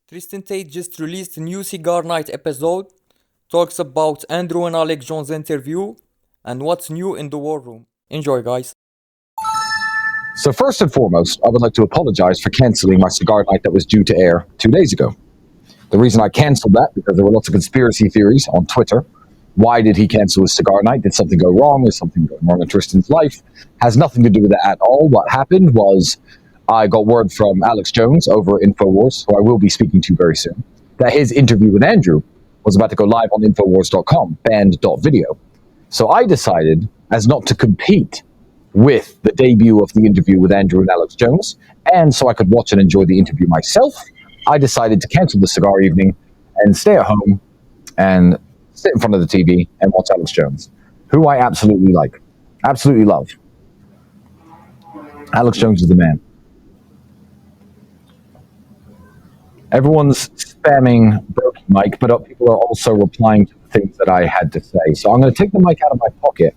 Tristan Tate just released a new Cigar Night episode, talks about Andrew and Alex Jones' interview, and what's new in the war room. Enjoy, guys. So first and foremost, I would like to apologize for canceling my Cigar Night that was due to air 2 days ago. The reason I canceled that, because there were lots of conspiracy theories on Twitter. Why did he cancel his Cigar Night? Did something go wrong? Is something going wrong in Tristan's life? Has nothing to do with it at all. What happened was I got word from Alex Jones over at InfoWars, who I will be speaking to very soon, that his interview with Andrew was about to go live on Infowars.com, banned.video. So I decided, as not to compete with the debut of the interview with Andrew and Alex Jones, and so I could watch and enjoy the interview myself, I decided to cancel the cigar evening and stay at home and sit in front of the TV and watch Alex Jones, who I absolutely like, absolutely love. Alex Jones is the man. Everyone's spamming Brokey Mike, but people are also replying to the things that I had to say. So I'm going to take the mic out of my pocket,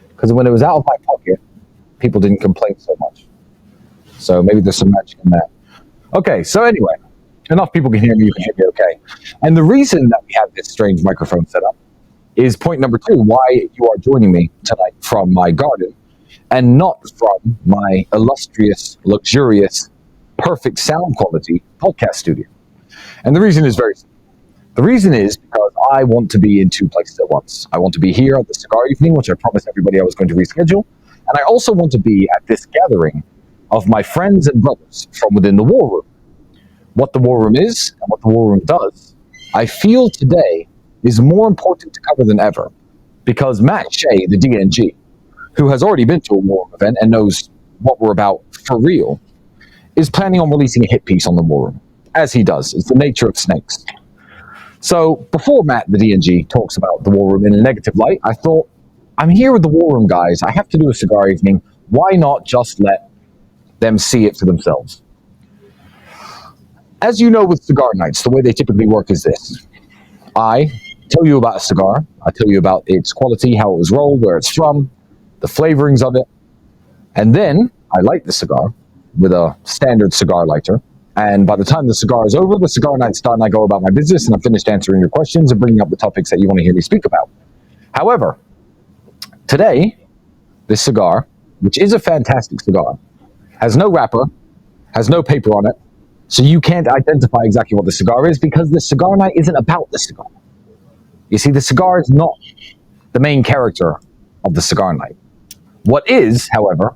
because when it was out of my pocket, people didn't complain so much. So maybe there's some magic in that. Okay, so anyway, enough people can hear me, you can hear me okay. And the reason that we have this strange microphone set up is point number 2, why you are joining me tonight from my garden and not from my illustrious, luxurious, perfect sound quality podcast studio. And the reason is very simple. The reason is because I want to be in 2 places at once. I want to be here at the cigar evening, which I promised everybody I was going to reschedule. And I also want to be at this gathering of my friends and brothers from within the war room. What the war room is and what the war room does, I feel today is more important to cover than ever. Because Matt Shea, the DNG, who has already been to a war room event and knows what we're about for real, is planning on releasing a hit piece on the war room, as he does. It's the nature of snakes. So before Matt, the DNG, talks about the war room in a negative light, I thought, I'm here with the war room guys. I have to do a cigar evening. Why not just let them see it for themselves? As you know with cigar nights, the way they typically work is this. I tell you about a cigar. I tell you about its quality, how it was rolled, where it's from, the flavorings of it. And then I light the cigar with a standard cigar lighter. And by the time the cigar is over, the cigar night's done, I go about my business and I'm finished answering your questions and bringing up the topics that you want to hear me speak about. However, today, this cigar, which is a fantastic cigar, has no wrapper, has no paper on it, so you can't identify exactly what the cigar is because the cigar night isn't about the cigar. You see, the cigar is not the main character of the cigar night. What is, however,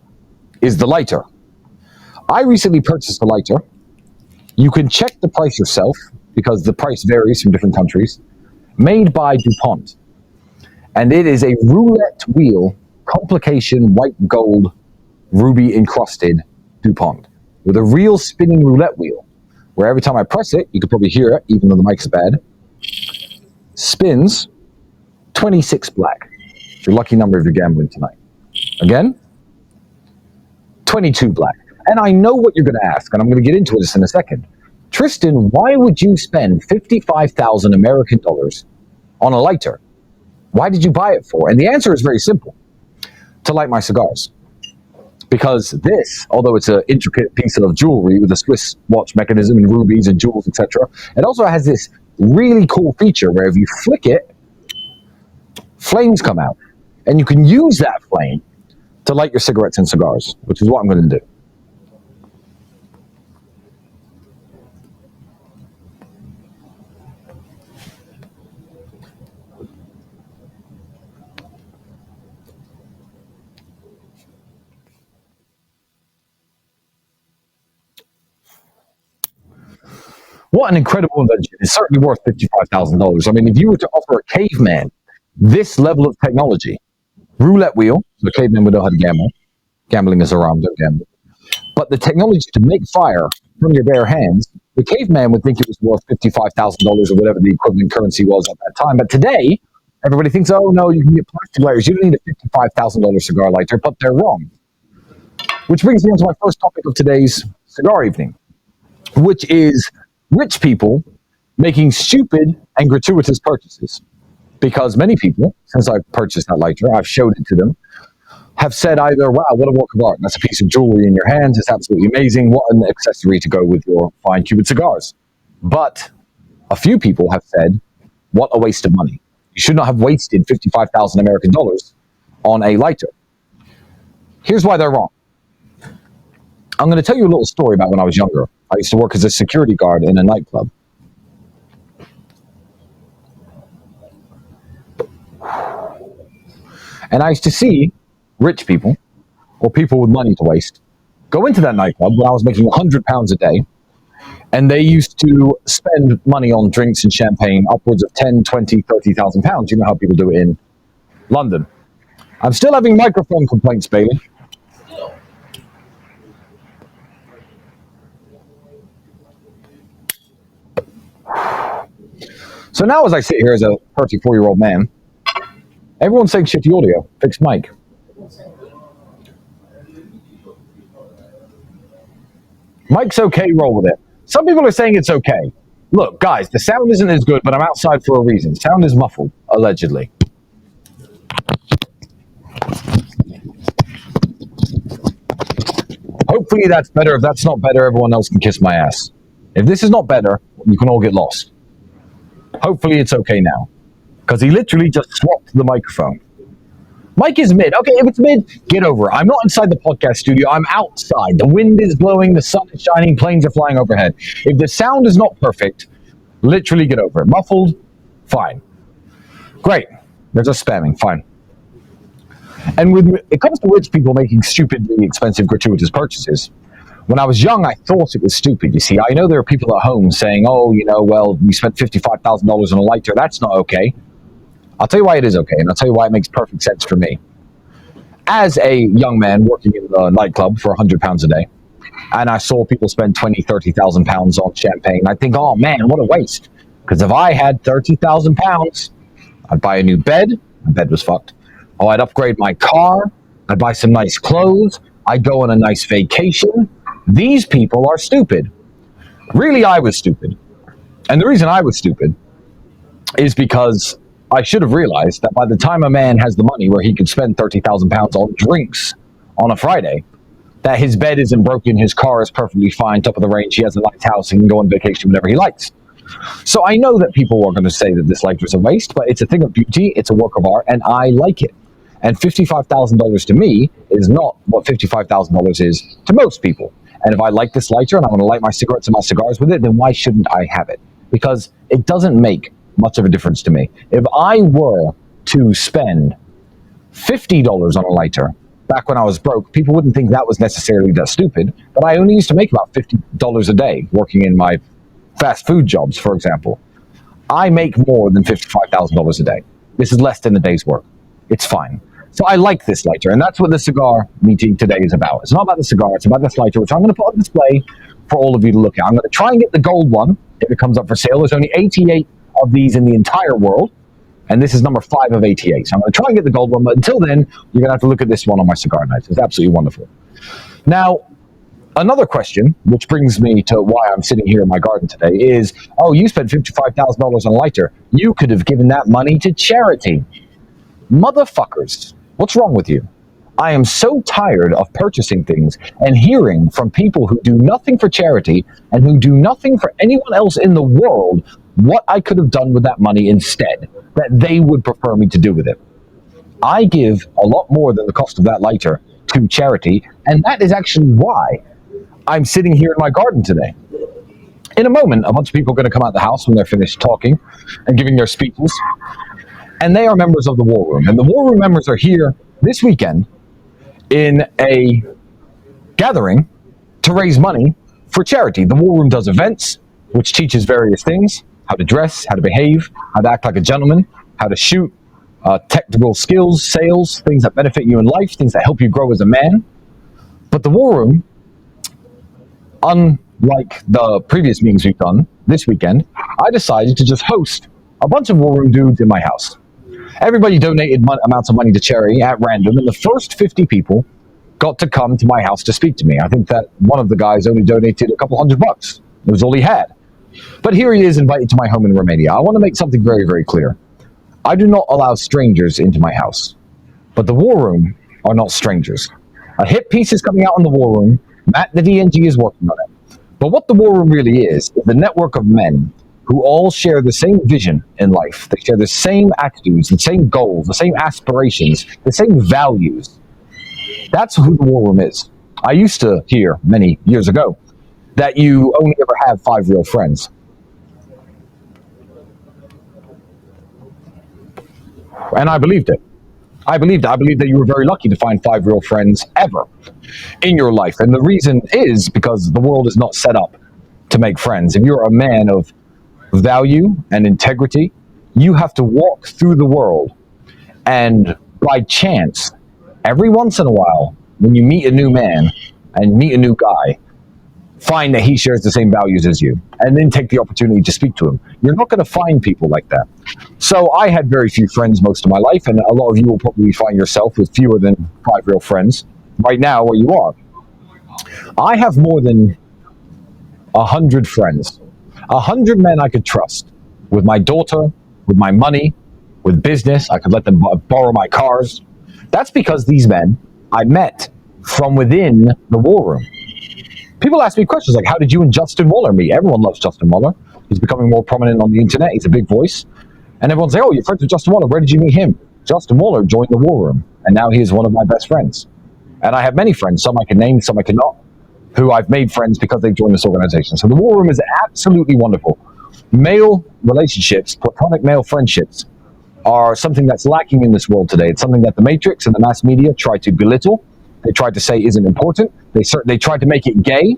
is the lighter. I recently purchased a lighter. You can check the price yourself because the price varies from different countries. Made by DuPont. And it is a roulette wheel, complication white gold, ruby encrusted DuPont with a real spinning roulette wheel where every time I press it, you can probably hear it, even though the mic's bad, spins 26 black. It's your lucky number if you're gambling tonight. Again, 22 black. And I know what you're going to ask, and I'm going to get into this in a second. Tristan, why would you spend 55,000 American dollars on a lighter? Why did you buy it for? And the answer is very simple. To light my cigars. Because this, although it's an intricate piece of jewelry with a Swiss watch mechanism and rubies and jewels, etc., it also has this really cool feature where if you flick it, flames come out. And you can use that flame to light your cigarettes and cigars, which is what I'm going to do. What an incredible invention. It's certainly worth $55,000. I mean, if you were to offer a caveman this level of technology, roulette wheel, so the caveman would know how to gamble. Gambling is haram, don't gamble. But the technology to make fire from your bare hands, the caveman would think it was worth $55,000 or whatever the equivalent currency was at that time. But today, everybody thinks, oh no, you can get plastic lighters. You don't need a $55,000 cigar lighter, but they're wrong. Which brings me on to my first topic of today's cigar evening, which is rich people making stupid and gratuitous purchases. Because many people, since I've purchased that lighter, I've showed it to them, have said either, wow, what a work of art. That's a piece of jewelry in your hand. It's absolutely amazing. What an accessory to go with your fine Cuban cigars. But a few people have said, what a waste of money. You should not have wasted 55,000 American dollars on a lighter. Here's why they're wrong. I'm going to tell you a little story about when I was younger. I used to work as a security guard in a nightclub. And I used to see rich people, or people with money to waste, go into that nightclub when I was making £100 a day, and they used to spend money on drinks and champagne upwards of 10, 20, 30,000 pounds. You know how people do it in London. I'm still having microphone complaints, Bailey. So now as I sit here as a 34-year-old man, everyone's saying shitty audio, fixed mic. Mike's okay, roll with it. Some people are saying it's okay. Look, guys, the sound isn't as good, but I'm outside for a reason. Sound is muffled, allegedly. Hopefully that's better. If that's not better, everyone else can kiss my ass. If this is not better, you can all get lost. Hopefully it's okay now. Because he literally just swapped the microphone. Mike is mid. Okay, if it's mid, get over it. I'm not inside the podcast studio. I'm outside. The wind is blowing, the sun is shining, planes are flying overhead. If the sound is not perfect, literally get over it. Muffled, fine. Great. They're just spamming, fine. And when it comes to rich people making stupidly expensive gratuitous purchases, when I was young, I thought it was stupid. You see, I know there are people at home saying, oh, you know, well, you spent $55,000 on a lighter. That's not okay. I'll tell you why it is okay, and I'll tell you why it makes perfect sense for me. As a young man working in a nightclub for £100 a day, and I saw people spend 20, 30,000 pounds on champagne, I think, oh man, what a waste. Because if I had 30,000 pounds, I'd buy a new bed. My bed was fucked. Oh, I'd upgrade my car. I'd buy some nice clothes. I'd go on a nice vacation. These people are stupid. Really, I was stupid. And the reason I was stupid is because I should have realized that by the time a man has the money where he could spend 30,000 pounds on drinks on a Friday, that his bed isn't broken, his car is perfectly fine, top of the range, he has a nice house, he can go on vacation whenever he likes. So I know that people are going to say that this lighter is a waste, but it's a thing of beauty, it's a work of art, and I like it. And $55,000 to me is not what $55,000 is to most people. And if I like this lighter and I want to light my cigarettes and my cigars with it, then why shouldn't I have it? Because it doesn't make much of a difference to me. If I were to spend $50 on a lighter back when I was broke, people wouldn't think that was necessarily that stupid, but I only used to make about $50 a day working in my fast food jobs, for example. I make more than $55,000 a day. This is less than a day's work. It's fine. So I like this lighter, and that's what the cigar meeting today is about. It's not about the cigar, it's about this lighter, which I'm going to put on display for all of you to look at. I'm going to try and get the gold one if it comes up for sale. There's only 88 of these in the entire world, and this is number 5 of 88. So I'm going to try and get the gold one, but until then, you're going to have to look at this one on my cigar nights. It's absolutely wonderful. Now, another question, which brings me to why I'm sitting here in my garden today, is, oh, you spent $55,000 on a lighter. You could have given that money to charity. Motherfuckers, what's wrong with you? I am so tired of purchasing things and hearing from people who do nothing for charity and who do nothing for anyone else in the world what I could have done with that money instead, that they would prefer me to do with it. I give a lot more than the cost of that lighter to charity, and that is actually why I'm sitting here in my garden today. In a moment, a bunch of people are going to come out the house when they're finished talking and giving their speeches, and they are members of the War Room. And the War Room members are here this weekend in a gathering to raise money for charity. The War Room does events, which teaches various things: how to dress, how to behave, how to act like a gentleman, how to shoot, technical skills, sales, things that benefit you in life, things that help you grow as a man. But the War Room, unlike the previous meetings we've done this weekend, I decided to just host a bunch of War Room dudes in my house. Everybody donated amounts of money to charity at random, and the first 50 people got to come to my house to speak to me. I think that one of the guys only donated a couple $100. It was all he had. But here he is invited to my home in Romania. I want to make something very, very clear. I do not allow strangers into my house. But the War Room are not strangers. A hit piece is coming out on the War Room. Matt the DNG is working on it. But what the war room really is a network of men who all share the same vision in life. They share the same attitudes, the same goals, the same aspirations, the same values. That's who the war room is. I used to hear many years ago that you only ever have 5 real friends. And I believed it. I believed that you were very lucky to find 5 real friends ever in your life. And the reason is because the world is not set up to make friends. If you're a man of value and integrity, you have to walk through the world, and by chance, every once in a while, when you meet a new man and meet a new guy, find that he shares the same values as you, and then take the opportunity to speak to him. You're not going to find people like that. So I had very few friends most of my life, and a lot of you will probably find yourself with fewer than 5 real friends right now where you are. I have more than 100 friends, 100 men I could trust with my daughter, with my money, with business. I could let them borrow my cars. That's because these men I met from within the war room. People ask me questions like, how did you and Justin Waller meet? Everyone loves Justin Waller. He's becoming more prominent on the internet. He's a big voice. And everyone's like, oh, you're friends with Justin Waller. Where did you meet him? Justin Waller joined the war room, and now he is one of my best friends. And I have many friends, some I can name, some I cannot, who I've made friends because they've joined this organization. So the war room is absolutely wonderful. Male relationships, platonic male friendships, are something that's lacking in this world today. It's something that the Matrix and the mass media try to belittle. They tried to say isn't important. They tried to make it gay,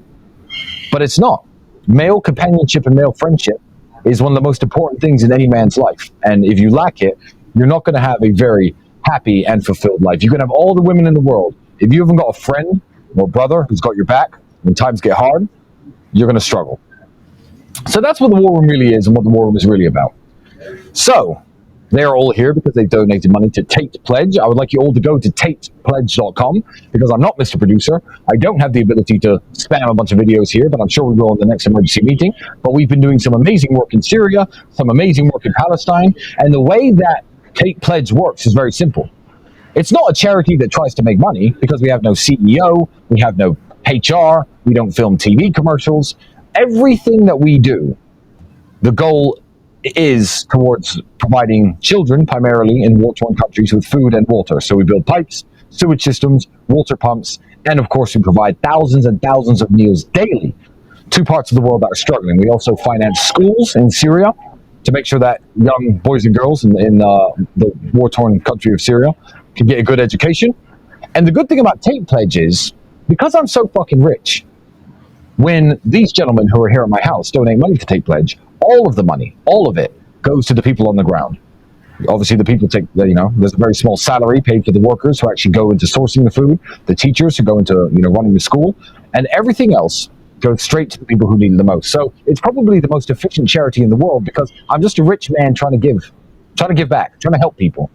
but it's not. Male companionship and male friendship is one of the most important things in any man's life. And if you lack it, you're not going to have a very happy and fulfilled life. You can have all the women in the world. If you haven't got a friend or brother who's got your back when times get hard, you're going to struggle. So that's what the war room really is and what the war room is really about. So they are all here because they donated money to Tate Pledge. I would like you all to go to tatepledge.com because I'm not Mr. Producer. I don't have the ability to spam a bunch of videos here, but I'm sure we will in the next emergency meeting. But we've been doing some amazing work in Syria, some amazing work in Palestine, and the way that Tate Pledge works is very simple. It's not a charity that tries to make money because we have no CEO, we have no HR, we don't film TV commercials. Everything that we do, the goal is towards providing children, primarily in war-torn countries, with food and water. So we build pipes, sewage systems, water pumps, and of course we provide thousands and thousands of meals daily to parts of the world that are struggling. We also finance schools in Syria to make sure that young boys and girls in the war-torn country of Syria can get a good education. And the good thing about Tate Pledge is, because I'm so fucking rich, when these gentlemen who are here at my house donate money to Tate Pledge, all of the money, all of it, goes to the people on the ground. Obviously, the people take, there's a very small salary paid to the workers who actually go into sourcing the food, the teachers who go into, running the school, and everything else goes straight to the people who need it the most. So it's probably the most efficient charity in the world because I'm just a rich man trying to give back, trying to help people.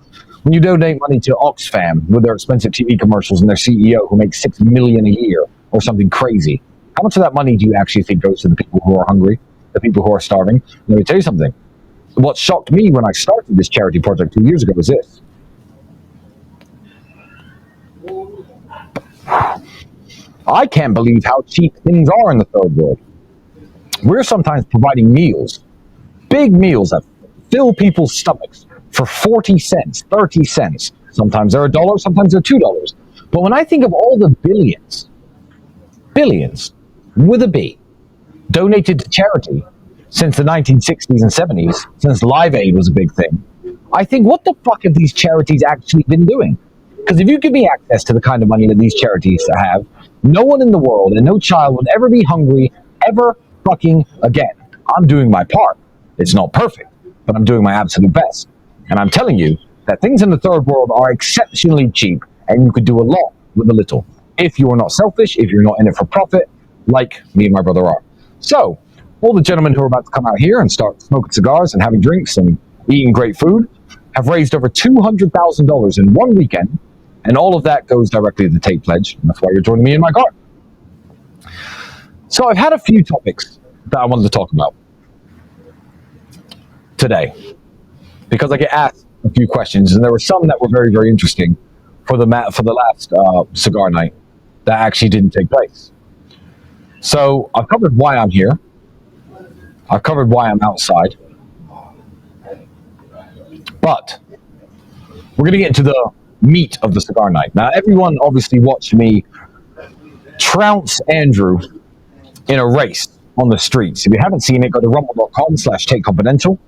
When you donate money to Oxfam with their expensive TV commercials and their CEO who makes $6 million a year or something crazy, how much of that money do you actually think goes to the people who are hungry, the people who are starving? Let me tell you something. What shocked me when I started this charity project 2 years ago was this. I can't believe how cheap things are in the third world. We're sometimes providing meals, big meals that fill people's stomachs for 40 cents, 30 cents. Sometimes they're $1, sometimes they're $2. But when I think of all the billions with a B, donated to charity since the 1960s and 70s, since Live Aid was a big thing, I think, what the fuck have these charities actually been doing? Because if you give me access to the kind of money that these charities have, no one in the world and no child will ever be hungry ever fucking again. I'm doing my part. It's not perfect, but I'm doing my absolute best. And I'm telling you that things in the third world are exceptionally cheap, and you could do a lot with a little. If you are not selfish, if you're not in it for profit, like me and my brother are. So, all the gentlemen who are about to come out here and start smoking cigars and having drinks and eating great food have raised over $200,000 in one weekend, and all of that goes directly to the Tate Pledge, and that's why you're joining me in my car. So I've had a few topics that I wanted to talk about today, because I get asked a few questions, and there were some that were very, very interesting for the last cigar night that actually didn't take place. So I've covered why I'm here. I've covered why I'm outside. But we're going to get into the meat of the cigar night. Now, everyone obviously watched me trounce Andrew in a race on the streets. If you haven't seen it, go to rumble.com/Tate Confidential.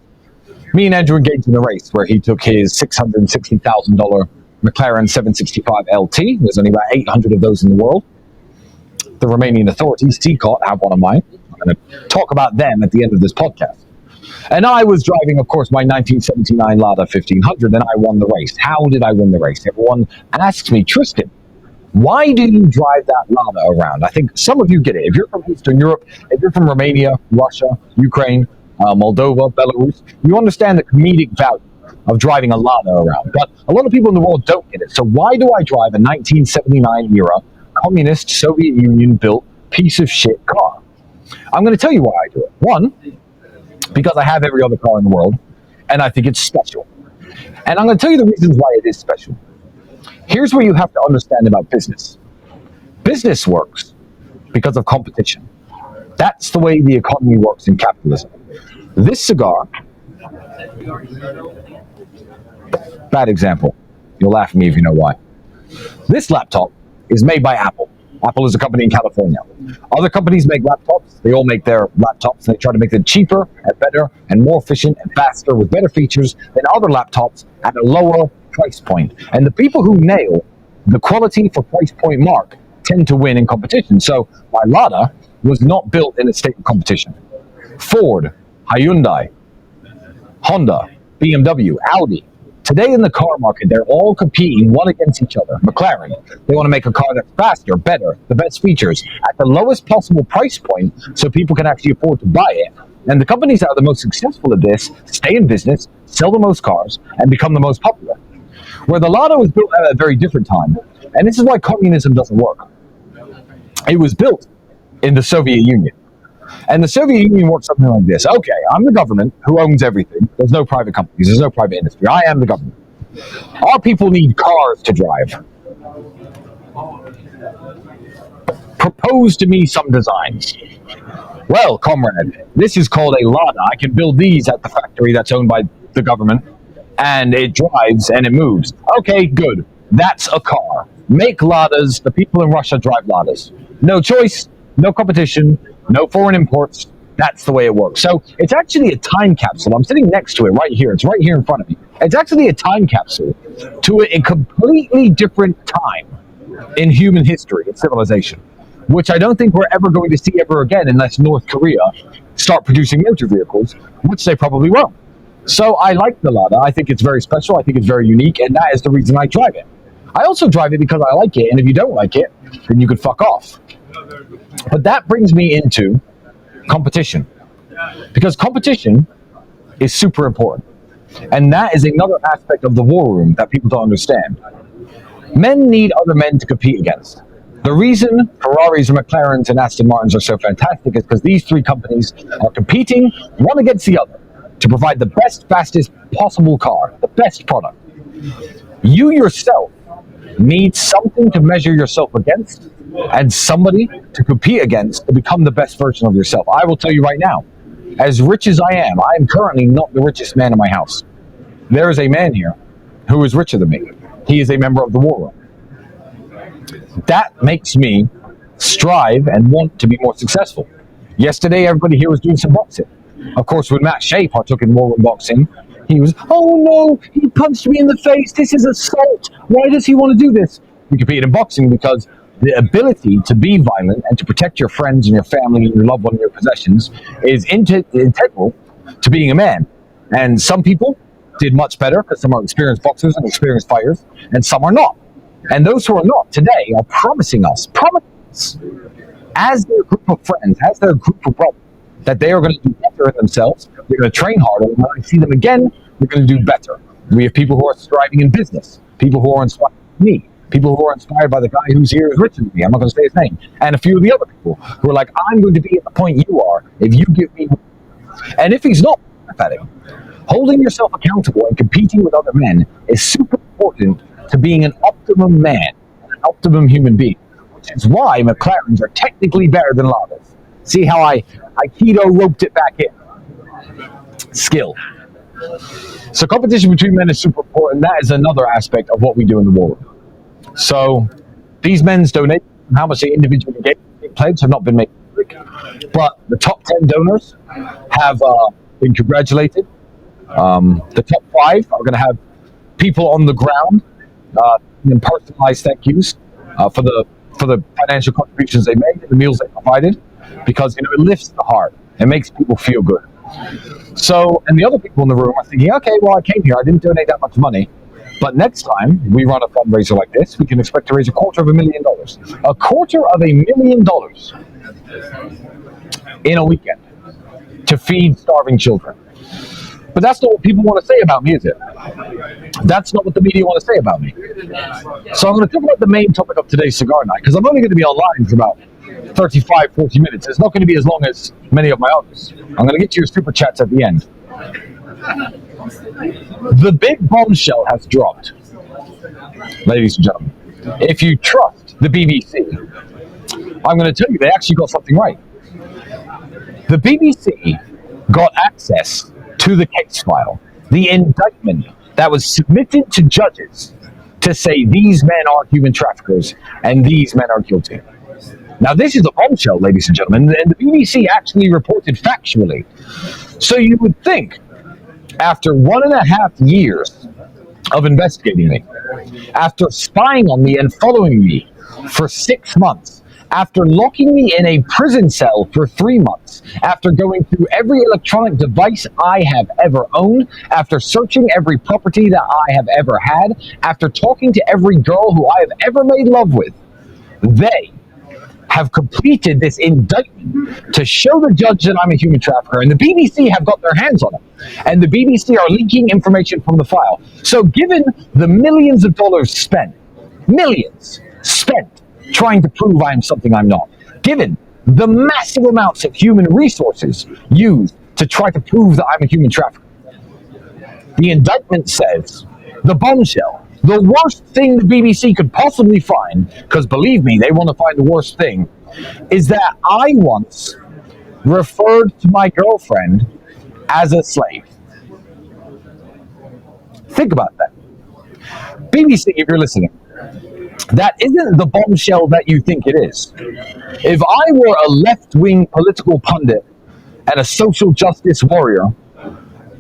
Me and Andrew engaged in a race where he took his $660,000 McLaren 765 LT. There's only about 800 of those in the world. The Romanian authorities, TCOT, have one of mine. I'm going to talk about them at the end of this podcast. And I was driving, of course, my 1979 Lada 1500, and I won the race. How did I win the race? Everyone asks me, Tristan, why do you drive that Lada around? I think some of you get it. If you're from Eastern Europe, if you're from Romania, Russia, Ukraine, Moldova, Belarus, you understand the comedic value of driving a Lada around. But a lot of people in the world don't get it. So why do I drive a 1979 era communist Soviet Union built piece of shit car? I'm going to tell you why I do it. One, because I have every other car in the world, and I think it's special. And I'm going to tell you the reasons why it is special. Here's where you have to understand about business. Business works because of competition. That's the way the economy works in capitalism. This cigar, bad example. You'll laugh at me if you know why. This laptop is made by Apple. Apple is a company in California. Other companies make laptops. They all make their laptops. They try to make them cheaper and better and more efficient and faster with better features than other laptops at a lower price point. And the people who nail the quality for price point mark tend to win in competition. So my Lada was not built in a state of competition. Ford, Hyundai, Honda, BMW, Audi. Today in the car market, they're all competing one against each other. McLaren, they want to make a car that's faster, better, the best features, at the lowest possible price point so people can actually afford to buy it. And the companies that are the most successful at this stay in business, sell the most cars, and become the most popular. Where the Lada was built at a very different time, and this is why communism doesn't work. It was built in the Soviet Union. And the Soviet Union worked something like this. Okay, I'm the government who owns everything. There's no private companies. There's no private industry. I am the government. Our people need cars to drive. Propose to me some designs. Well, comrade, this is called a Lada. I can build these at the factory that's owned by the government. And it drives and it moves. Okay, good. That's a car. Make Ladas. The people in Russia drive Ladas. No choice, no competition, no foreign imports. That's the way it works. So it's actually a time capsule. I'm sitting next to it right here. It's right here in front of me. It's actually a time capsule to a completely different time in human history and civilization, which I don't think we're ever going to see ever again unless North Korea start producing motor vehicles, which they probably won't. So I like the Lada. I think it's very special. I think it's very unique, and that is the reason I drive it. I also drive it because I like it, and if you don't like it, then you could fuck off. But that brings me into competition, because competition is super important, and that is another aspect of the war room that people don't understand. Men need other men to compete against. The reason Ferraris and McLarens and Aston Martins are so fantastic is because these three companies are competing one against the other to provide the best, fastest possible car, the best product. You yourself need something to measure yourself against and somebody to compete against to become the best version of yourself. I will tell you right now, as rich as I am currently not the richest man in my house. There is a man here who is richer than me. He is a member of the war room. That makes me strive and want to be more successful. Yesterday, everybody here was doing some boxing. Of course, when Matt Shea partook in war room boxing, he was, oh no, he punched me in the face. This is assault. Why does he want to do this? We compete in boxing because the ability to be violent and to protect your friends and your family and your loved one and your possessions is integral to being a man. And some people did much better because some are experienced boxers and experienced fighters, and some are not. And those who are not today are promising us, as their group of friends, as their group of brothers, that they are going to do better in themselves. They're going to train harder. And when I see them again, they're going to do better. We have people who are striving in business, people who are inspired by me, people who are inspired by the guy who's here who's richer than me. I'm not going to say his name. And a few of the other people who are like, I'm going to be at the point you are if you give me. And if he's not, at him. Holding yourself accountable and competing with other men is super important to being an optimum man, an optimum human being. which is why McLarens are technically better than Ladas. See how I keto roped it back in? Skill. So competition between men is super important. That is another aspect of what we do in the war room. So these men's donate, how much they individually get pledge have not been made public, but the top 10 donors have been congratulated. The top 5 are going to have people on the ground and personalized thank yous for the financial contributions they made and the meals they provided, because it lifts the heart. It makes people feel good. So, and the other people in the room are thinking, okay, well, I came here, I didn't donate that much money, but next time we run a fundraiser like this, we can expect to raise $250,000. $250,000 in a weekend to feed starving children. But that's not what people want to say about me, is it? That's not what the media want to say about me. So I'm going to talk about the main topic of today's cigar night, because I'm only going to be online for about 35, 40 minutes. It's not going to be as long as many of my others. I'm going to get to your super chats at the end. The big bombshell has dropped, ladies and gentlemen. If you trust the BBC, I'm going to tell you they actually got something right. The BBC got access to the case file, the indictment that was submitted to judges to say these men are human traffickers and these men are guilty. Now, this is a bombshell, ladies and gentlemen, and the BBC actually reported factually. So you would think, after 1.5 years of investigating me, after spying on me and following me for 6 months, after locking me in a prison cell for 3 months, after going through every electronic device I have ever owned, after searching every property that I have ever had, after talking to every girl who I have ever made love with, they have completed this indictment to show the judge that I'm a human trafficker, and the BBC have got their hands on it, and the BBC are leaking information from the file. So given the millions of dollars spent, trying to prove I am something I'm not, given the massive amounts of human resources used to try to prove that I'm a human trafficker, the indictment says, the bombshell, the worst thing the BBC could possibly find, because believe me, they want to find the worst thing, is that I once referred to my girlfriend as a slave. Think about that. BBC, if you're listening, that isn't the bombshell that you think it is. If I were a left-wing political pundit and a social justice warrior,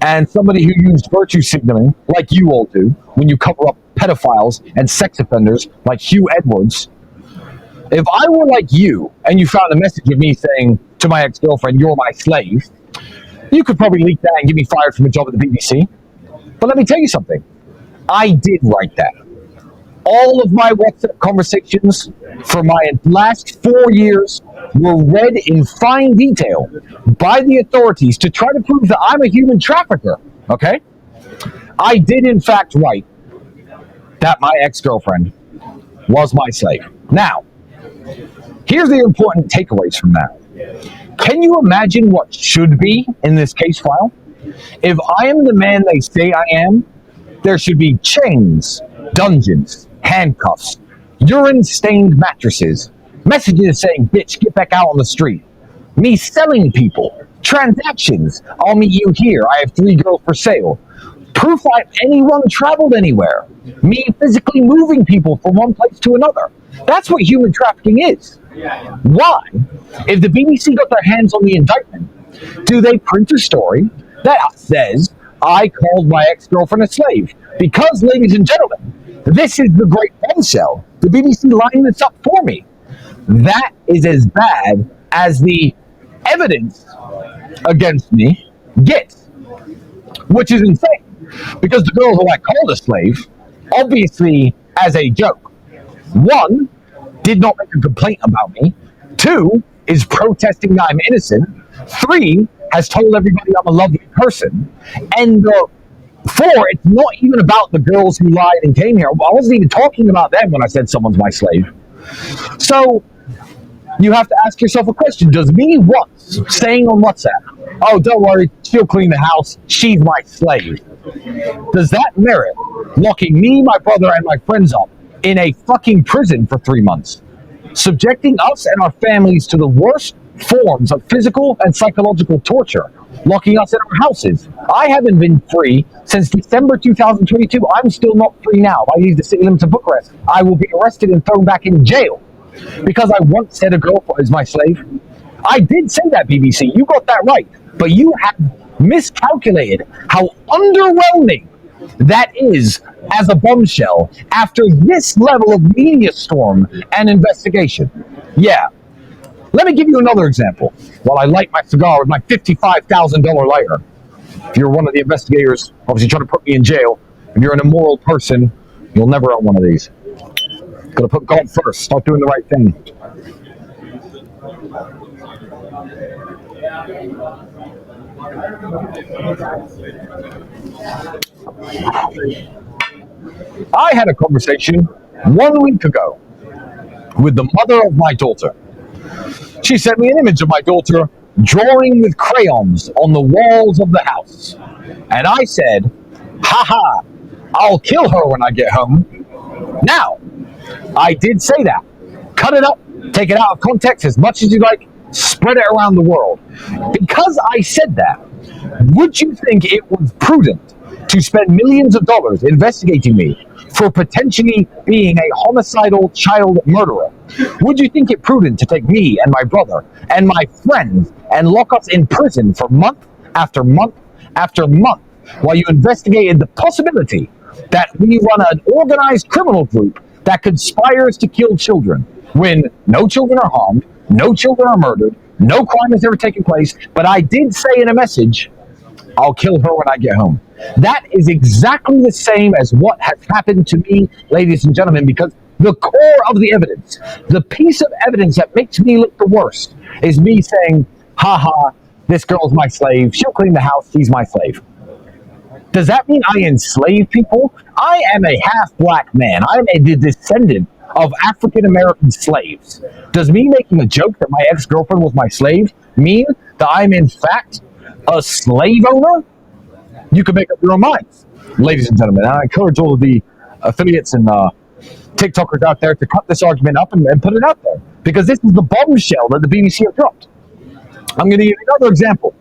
and somebody who used virtue signaling, like you all do, when you cover up pedophiles and sex offenders like Hugh Edwards, if I were like you, and you found a message of me saying to my ex-girlfriend, "You're my slave," you could probably leak that and get me fired from a job at the BBC. But let me tell you something. I did write that. All of my WhatsApp conversations for my last 4 years were read in fine detail by the authorities to try to prove that I'm a human trafficker, okay? I did in fact write that my ex-girlfriend was my slave. Now, here's the important takeaways from that. Can you imagine what should be in this case file? If I am the man they say I am, there should be chains, dungeons, handcuffs, urine-stained mattresses, messages saying, "Bitch, get back out on the street," me selling people, transactions, "I'll meet you here, I have 3 girls for sale," proof anyone traveled anywhere, me physically moving people from one place to another. That's what human trafficking is. Why, if the BBC got their hands on the indictment, do they print a story that says I called my ex-girlfriend a slave? Because, ladies and gentlemen, this is the great bombshell. The BBC lined this up for me. That is as bad as the evidence against me gets, which is insane. Because the girl who I called a slave, obviously as a joke, 1, did not make a complaint about me, 2, is protesting that I'm innocent, 3, has told everybody I'm a lovely person, and 4, it's not even about the girls who lied and came here. I wasn't even talking about them when I said someone's my slave. So you have to ask yourself a question. Does me once saying on WhatsApp, "Oh, don't worry, she'll clean the house, she's my slave," does that merit locking me, my brother, and my friends up in a fucking prison for 3 months? subjecting us and our families to the worst forms of physical and psychological torture, locking us in our houses. I haven't been free since December 2022. I'm still not free now. I need to sit him to book arrest. I will be arrested and thrown back in jail because I once said a girl is my slave. I did say that, BBC. You got that right. But you have miscalculated how underwhelming that is as a bombshell after this level of media storm and investigation. Yeah. Let me give you another example while I light my cigar with my $55,000 lighter. If you're one of the investigators, obviously trying to put me in jail, if you're an immoral person, you'll never own one of these. Gotta put God first. Start doing the right thing. I had a conversation 1 week ago with the mother of my daughter. She sent me an image of my daughter drawing with crayons on the walls of the house. And I said, haha, I'll kill her when I get home. Now, I did say that. Cut it up, take it out of context as much as you like, spread it around the world. Because I said that, would you think it was prudent to spend millions of dollars investigating me for potentially being a homicidal child murderer? Would you think it prudent to take me and my brother and my friends and lock us in prison for month after month after month while you investigated the possibility that we run an organized criminal group that conspires to kill children when no children are harmed, no children are murdered, no crime has ever taken place, but I did say in a message, I'll kill her when I get home. That is exactly the same as what has happened to me, ladies and gentlemen, because the core of the evidence, the piece of evidence that makes me look the worst, is me saying, haha, this girl's my slave, she'll clean the house, she's my slave. Does that mean I enslave people? I am a half-black man. I am a descendant of African-American slaves. Does me making a joke that my ex-girlfriend was my slave mean that I'm in fact a slave owner? You can make up your own minds, ladies and gentlemen. And I encourage all of the affiliates and TikTokers out there to cut this argument up and put it out there, because this is the bombshell that the BBC have dropped. I'm going to give you another example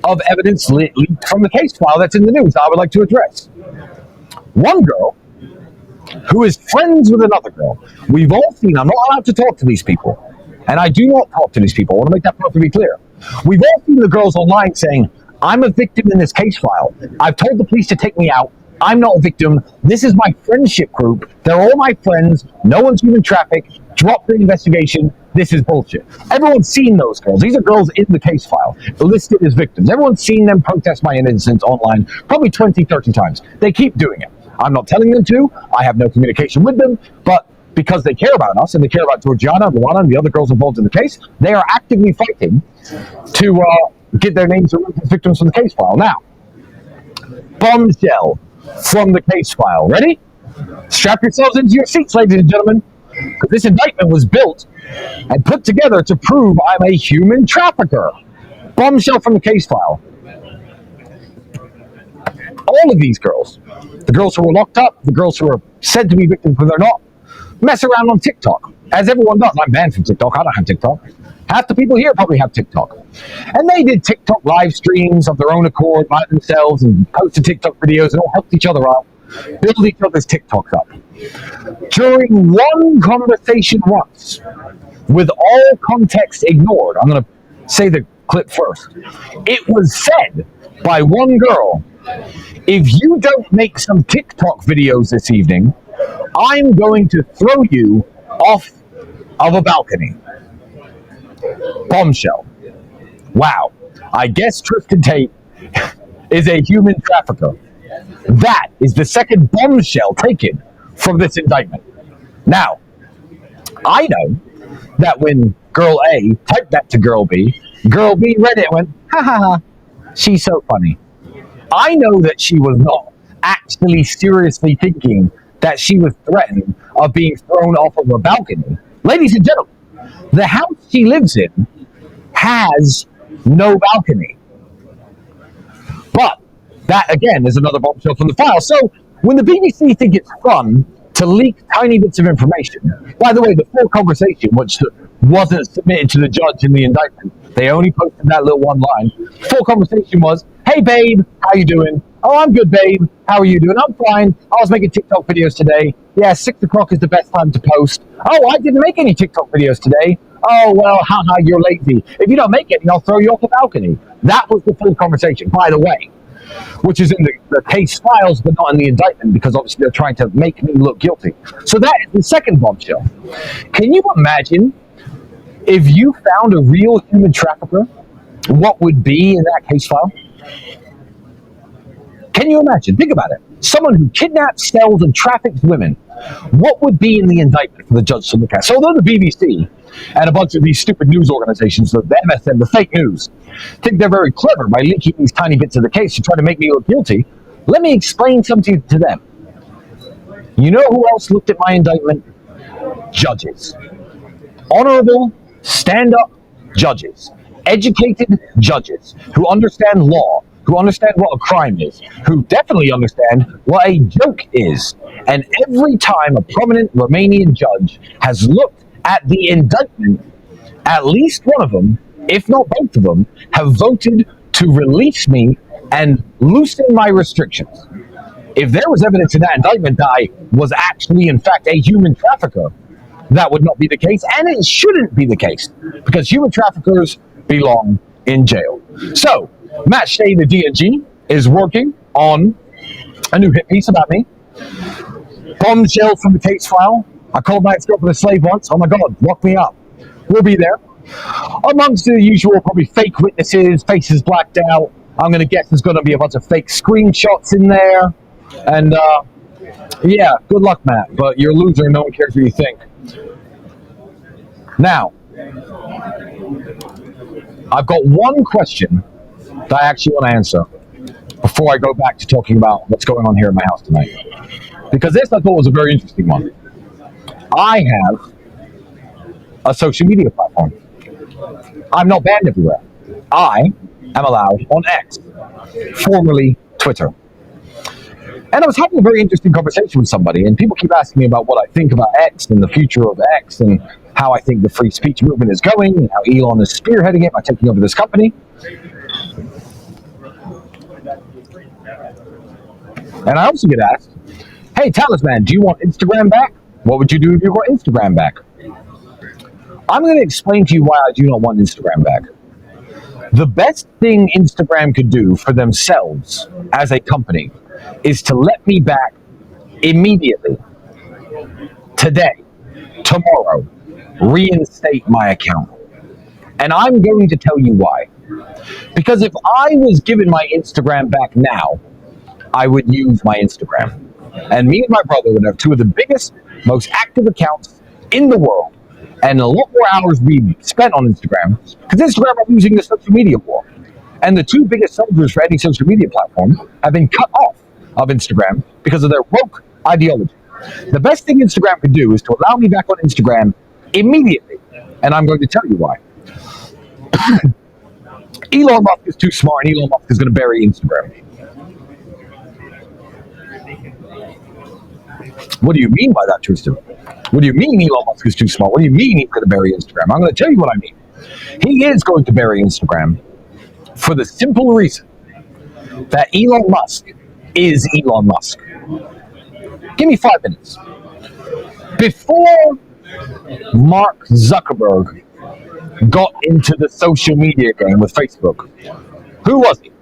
of evidence leaked from the case file that's in the news I would like to address. One girl who is friends with another girl. We've all seen, I'm not allowed to talk to these people, and I do not talk to these people. I want to make that perfectly clear. We've all seen the girls online saying, I'm a victim in this case file. I've told the police to take me out. I'm not a victim. This is my friendship group. They're all my friends. No one's human trafficked. Drop the investigation. This is bullshit. Everyone's seen those girls. These are girls in the case file, listed as victims. Everyone's seen them protest my innocence online probably 20, 30 times. They keep doing it. I'm not telling them to. I have no communication with them, but because they care about us and they care about Georgiana, Luana, and the other girls involved in the case, they are actively fighting to get their names removed as victims from the case file. Now, bombshell from the case file. Ready? Strap yourselves into your seats, ladies and gentlemen, because this indictment was built and put together to prove I'm a human trafficker. Bombshell from the case file. All of these girls, the girls who were locked up, the girls who are said to be victims but they're not, mess around on TikTok, as everyone does. I'm banned from TikTok. I don't have TikTok. Half the people here probably have TikTok. And they did TikTok live streams of their own accord by themselves and posted TikTok videos and all helped each other out, build each other's TikToks up. During one conversation once, with all context ignored, I'm going to say the clip first. It was said by one girl, if you don't make some TikTok videos this evening, I'm going to throw you off of a balcony. Bombshell. Wow. I guess Tristan Tate is a human trafficker. That is the second bombshell taken from this indictment. Now, I know that when girl A typed that to girl B read it and went, ha ha ha, she's so funny. I know that she was not actually seriously thinking that she was threatened of being thrown off of a balcony. Ladies and gentlemen, the house she lives in has no balcony. But that, again, is another bombshell from the file. So when the BBC think it's fun to to leak tiny bits of information. By the way, the full conversation, which wasn't submitted to the judge in the indictment, they only posted that little one line. Full conversation was, "Hey babe, how you doing? Oh, I'm good, babe. How are you doing? I'm fine. I was making TikTok videos today. Yeah, 6 o'clock is the best time to post. Oh, I didn't make any TikTok videos today. Oh, well, haha, you're lazy. If you don't make any, I'll throw you off the balcony." That was the full conversation, by the way, which is in the case files, but not in the indictment, because obviously they're trying to make me look guilty. So that is the second bombshell. Can you imagine if you found a real human trafficker, what would be in that case file? Can you imagine? Think about it. Someone who kidnaps, sells, and traffics women. What would be in the indictment for the judge to look at? So although the BBC and a bunch of these stupid news organizations, the MSN, the fake news, think they're very clever by leaking these tiny bits of the case to try to make me look guilty, let me explain something to them. You know who else looked at my indictment? Judges. Honorable, stand-up judges. Educated judges who understand law, who understand what a crime is, who definitely understand what a joke is. And every time a prominent Romanian judge has looked at the indictment, at least one of them, if not both of them, have voted to release me and loosen my restrictions. If there was evidence in that indictment that I was actually, in fact, a human trafficker, that would not be the case, and it shouldn't be the case, because human traffickers belong in jail. So, Matt Shea, the DNG, is working on a new hit piece about me. Bombshell from the case file. I called my ex-girlfriend a slave once. Oh my God, lock me up. We'll be there. Amongst the usual, probably fake witnesses, faces blacked out. I'm going to guess there's going to be a bunch of fake screenshots in there. And, yeah, good luck, Matt. But you're a loser and no one cares what you think. Now, I've got one question that I actually want to answer before I go back to talking about what's going on here in my house tonight. Because this I thought was a very interesting one. I have a social media platform. I'm not banned everywhere. I am allowed on X, formerly Twitter. And I was having a very interesting conversation with somebody, and people keep asking me about what I think about X and the future of X and how I think the free speech movement is going and how Elon is spearheading it by taking over this company. And I also get asked, "Hey, Talisman, do you want Instagram back? What would you do if you got Instagram back?" I'm going to explain to you why I do not want Instagram back. The best thing Instagram could do for themselves as a company is to let me back immediately, today, tomorrow, reinstate my account. And I'm going to tell you why. Because if I was given my Instagram back now, I would use my Instagram. And me and my brother would have two of the biggest, most active accounts in the world, and a lot more hours we spent on Instagram, because Instagram are losing the social media war. And the two biggest soldiers for any social media platform have been cut off of Instagram because of their woke ideology. The best thing Instagram could do is to allow me back on Instagram immediately. And I'm going to tell you why. Elon Musk is too smart, and Elon Musk is going to bury Instagram. What do you mean by that, Tristan? What do you mean Elon Musk is too smart? What do you mean he's going to bury Instagram? I'm going to tell you what I mean. He is going to bury Instagram for the simple reason that Elon Musk is Elon Musk. Give me 5 minutes. Before Mark Zuckerberg got into the social media game with Facebook, who was he?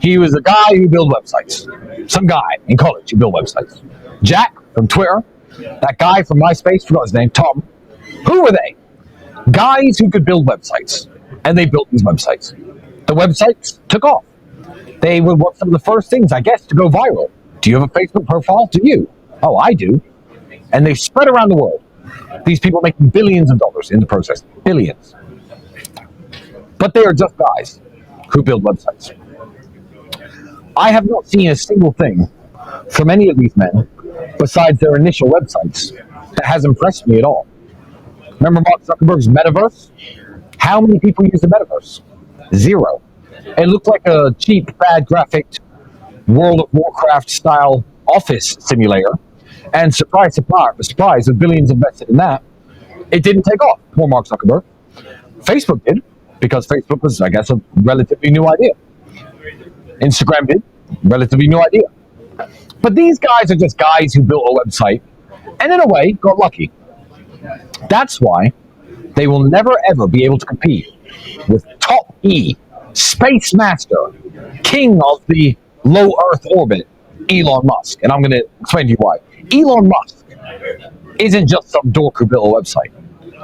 He was a guy who built websites. Some guy in college who built websites. Jack from Twitter, that guy from MySpace, forgot his name, Tom. Who were they? Guys who could build websites. And they built these websites. The websites took off. They were some of the first things, I guess, to go viral. Do you have a Facebook profile? Do you? Oh, I do. And they spread around the world. These people making billions of dollars in the process. Billions. But they are just guys who build websites. I have not seen a single thing from any of these men, besides their initial websites, that has impressed me at all. Remember Mark Zuckerberg's metaverse? How many people use the metaverse? 0. It looked like a cheap, bad graphic World of Warcraft style office simulator. And surprise, surprise, with billions invested in that, it didn't take off. Poor Mark Zuckerberg. Facebook did, because Facebook was, I guess, a relatively new idea. Instagram did, relatively new idea. But these guys are just guys who built a website and in a way got lucky. That's why they will never ever be able to compete with Top E, Space Master, King of the low Earth orbit, Elon Musk. And I'm going to explain to you why. Elon Musk isn't just some dork who built a website.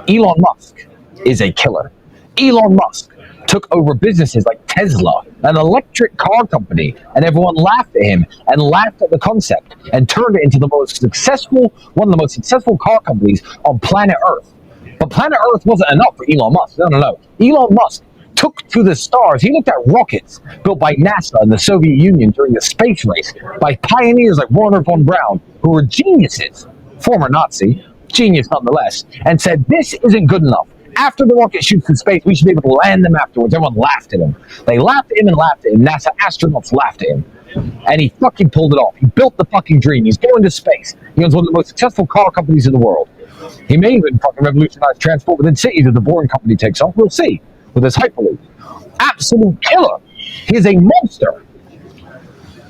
Elon Musk is a killer. Elon Musk took over businesses like Tesla, an electric car company, and everyone laughed at him and laughed at the concept and turned it into one of the most successful car companies on planet Earth. But planet Earth wasn't enough for Elon Musk. No. Elon Musk took to the stars. He looked at rockets built by NASA and the Soviet Union during the space race by pioneers like Werner von Braun, who were geniuses, former Nazi, genius nonetheless, and said, this isn't good enough. After the rocket shoots in space, we should be able to land them afterwards. Everyone laughed at him. They laughed at him and laughed at him. NASA astronauts laughed at him. And he fucking pulled it off. He built the fucking dream. He's going to space. He owns one of the most successful car companies in the world. He may even fucking revolutionize transport within cities if the Boring Company takes off. We'll see with his Hyperloop. Absolute killer. He is a monster.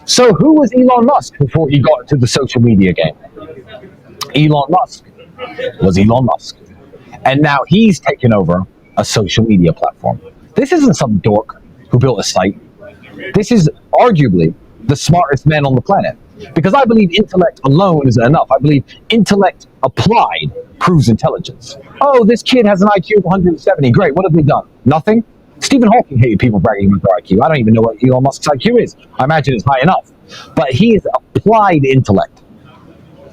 So who was Elon Musk before he got into the social media game? Elon Musk was Elon Musk. And now he's taken over a social media platform. This isn't some dork who built a site. This is arguably the smartest man on the planet. Because I believe intellect alone isn't enough. I believe intellect applied proves intelligence. Oh, this kid has an IQ of 170. Great, what have they done? Nothing? Stephen Hawking hated people bragging about their IQ. I don't even know what Elon Musk's IQ is. I imagine it's high enough. But he has applied intellect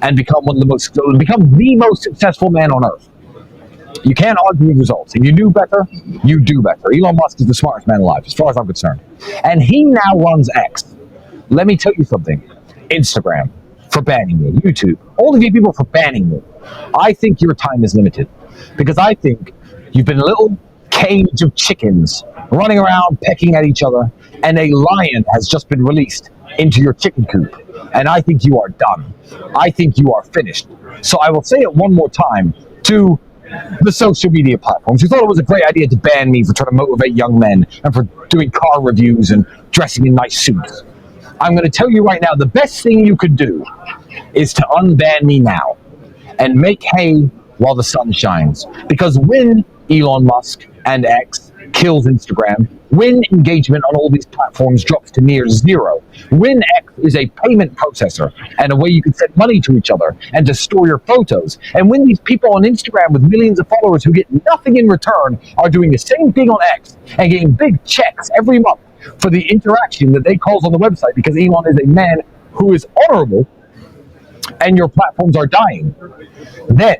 and become the most successful man on earth. You can't argue with results. If you knew better, you do better. Elon Musk is the smartest man alive, as far as I'm concerned. And he now runs X. Let me tell you something. Instagram, for banning me. YouTube, all of you people for banning me. I think your time is limited. Because I think you've been a little cage of chickens running around pecking at each other, and a lion has just been released into your chicken coop. And I think you are done. I think you are finished. So I will say it one more time to the social media platforms who thought it was a great idea to ban me for trying to motivate young men and for doing car reviews and dressing in nice suits. I'm going to tell you right now, the best thing you could do is to unban me now and make hay while the sun shines. Because when Elon Musk and X kills Instagram, when engagement on all these platforms drops to near zero, when X is a payment processor and a way you can send money to each other and to store your photos, and when these people on Instagram with millions of followers who get nothing in return are doing the same thing on X and getting big checks every month for the interaction that they cause on the website because Elon is a man who is honorable, and your platforms are dying, then,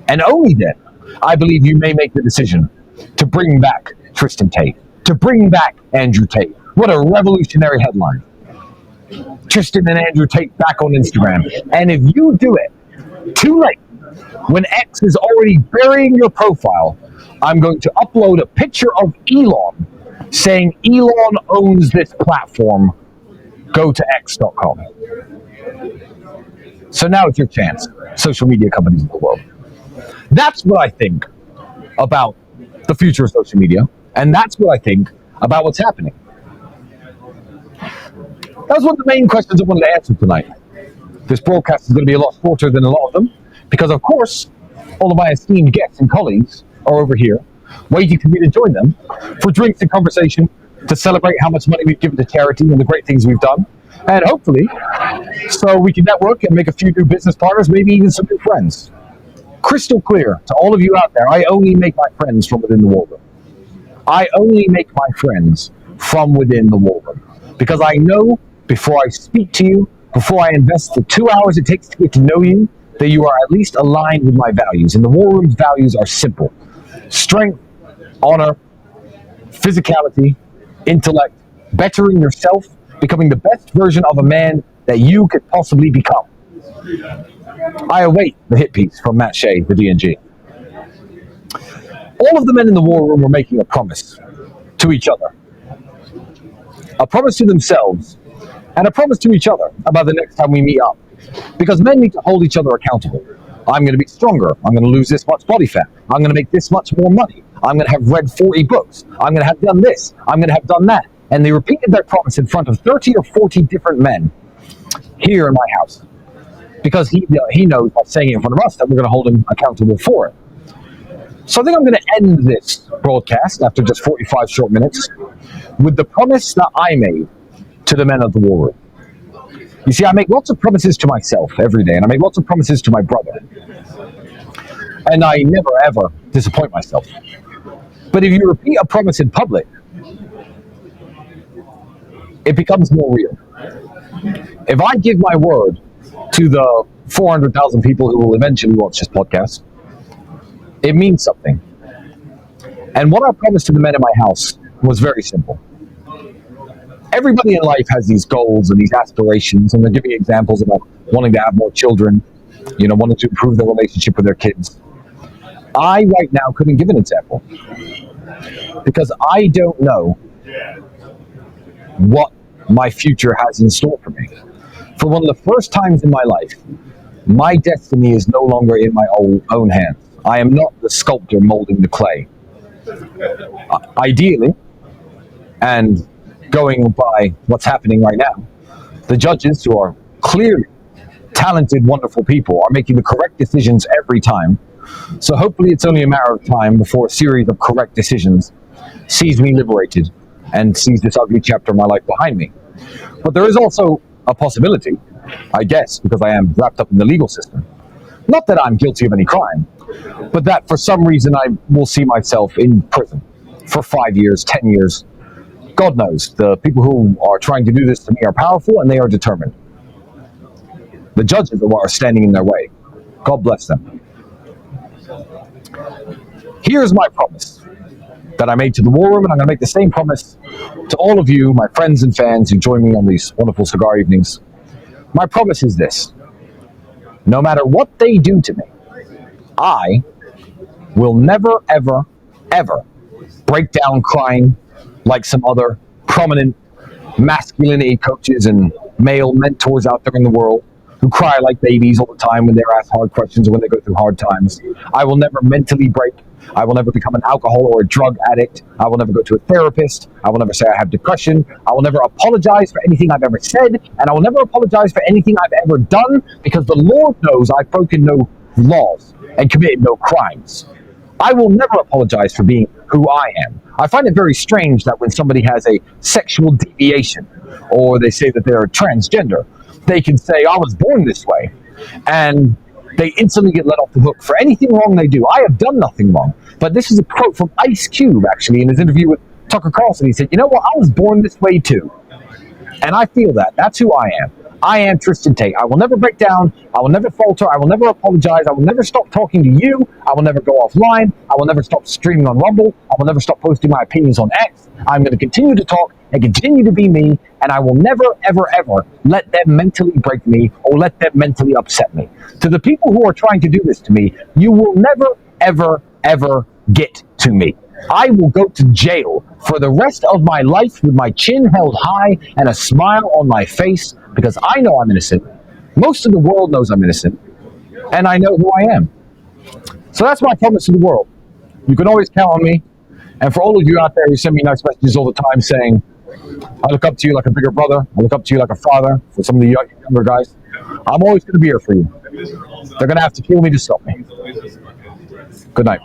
and only then, I believe you may make the decision to bring back Tristan Tate, to bring back Andrew Tate. What a revolutionary headline. Tristan and Andrew Tate back on Instagram. And if you do it too late, when X is already burying your profile, I'm going to upload a picture of Elon saying Elon owns this platform. Go to x.com. So now it's your chance, social media companies in the world. That's what I think about the future of social media, and that's what I think about what's happening. That was one of the main questions I wanted to answer tonight. This broadcast is going to be a lot shorter than a lot of them, because of course, all of my esteemed guests and colleagues are over here, waiting for me to join them for drinks and conversation to celebrate how much money we've given to charity and the great things we've done, and hopefully, so we can network and make a few new business partners, maybe even some new friends. Crystal clear to all of you out there, I only make my friends from within the war room. I only make my friends from within the war room. Because I know before I speak to you, before I invest the 2 hours it takes to get to know you, that you are at least aligned with my values. And the war room's values are simple. Strength, honor, physicality, intellect, bettering yourself, becoming the best version of a man that you could possibly become. I await the hit piece from Matt Shea, the DNG. All of the men in the war room were making a promise to each other. A promise to themselves and a promise to each other about the next time we meet up. Because men need to hold each other accountable. I'm going to be stronger. I'm going to lose this much body fat. I'm going to make this much more money. I'm going to have read 40 books. I'm going to have done this. I'm going to have done that. And they repeated their promise in front of 30 or 40 different men here in my house. Because he knows by saying it in front of us that we're going to hold him accountable for it. So I think I'm going to end this broadcast after just 45 short minutes with the promise that I made to the men of the war room. You see, I make lots of promises to myself every day, and I make lots of promises to my brother. And I never, ever disappoint myself. But if you repeat a promise in public, it becomes more real. If I give my word to the 400,000 people who will eventually watch this podcast, it means something. And what I promised to the men in my house was very simple. Everybody in life has these goals and these aspirations, and they're giving examples about wanting to have more children, wanting to improve their relationship with their kids. I, right now, couldn't give an example because I don't know what my future has in store for me. For one of the first times in my life, my destiny is no longer in my own hands. I am not the sculptor molding the clay. Ideally, and going by what's happening right now, the judges, who are clearly talented, wonderful people, are making the correct decisions every time. So hopefully it's only a matter of time before a series of correct decisions sees me liberated and sees this ugly chapter of my life behind me. But there is also a possibility, I guess, because I am wrapped up in the legal system, not that I'm guilty of any crime, but that for some reason I will see myself in prison for 5 years, 10 years. God knows. The people who are trying to do this to me are powerful and they are determined. The judges are what are standing in their way. God bless them. Here's my promise that I made to the War Room, and I'm going to make the same promise to all of you, my friends and fans who join me on these wonderful cigar evenings. My promise is this. No matter what they do to me, I will never, ever, ever break down crying like some other prominent masculinity coaches and male mentors out there in the world who cry like babies all the time when they're asked hard questions or when they go through hard times. I will never mentally break. I will never become an alcohol or a drug addict. I will never go to a therapist. I will never say I have depression. I will never apologize for anything I've ever said, and I will never apologize for anything I've ever done, because the Lord knows I've broken no laws and committed no crimes. I will never apologize for being who I am. I find it very strange that when somebody has a sexual deviation, or they say that they're transgender, they can say, I was born this way, and they instantly get let off the hook for anything wrong they do. I have done nothing wrong. But this is a quote from Ice Cube, actually, in his interview with Tucker Carlson. He said, you know what, I was born this way too. And I feel that. That's who I am. I am Tristan Tate. I will never break down. I will never falter. I will never apologize. I will never stop talking to you. I will never go offline. I will never stop streaming on Rumble. I will never stop posting my opinions on X. I'm going to continue to talk and continue to be me, and I will never, ever, ever let them mentally break me or let them mentally upset me. To the people who are trying to do this to me, you will never, ever, ever get to me. I will go to jail for the rest of my life with my chin held high and a smile on my face, because I know I'm innocent. Most of the world knows I'm innocent, and I know who I am. So that's my promise to the world. You can always count on me. And for all of you out there who send me nice messages all the time saying, I look up to you like a bigger brother, I look up to you like a father, for some of the younger guys, I'm always going to be here for you. They're going to have to kill me to stop me. Good night.